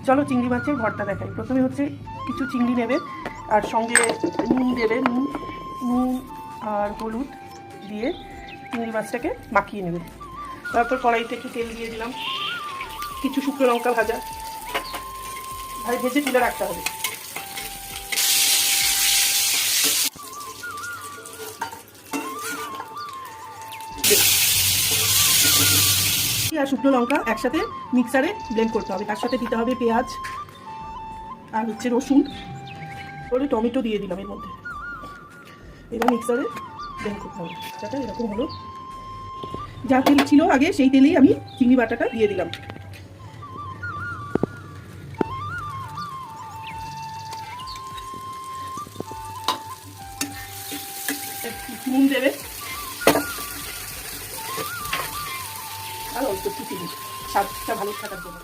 চলো চিংড়ি মাছের ভর্তা দেখাই। প্রথমে হচ্ছে কিছু চিংড়ি নেবে আর সঙ্গে নুন দেবে, নুন আর হলুদ দিয়ে চিংড়ি মাছটাকে মাখিয়ে নেবে। তারপর কড়াইতে একটু তেল দিয়ে দিলাম, কিছু শুকনো লঙ্কা ভেজে তুলে রাখতে হবে। আর শুকনো লঙ্কা একসাথে মিক্সারে ব্লেন্ড করতে হবে, তার সাথে দিতে হবে পেঁয়াজ আর হচ্ছে রসুন, করে টমেটো দিয়ে দিলাম এর মধ্যে। এবার মিক্সারে ব্লেন্ড করতে হবে। বাটাটা এরকম হলো, যা তেল ছিল আগে সেই তেলেই আমি চিংড়ি বাটাটা দিয়ে দিলাম। নুন দেবে আর অল্প একটু চিনি, স্বাদটা ভালো থাকার জন্য।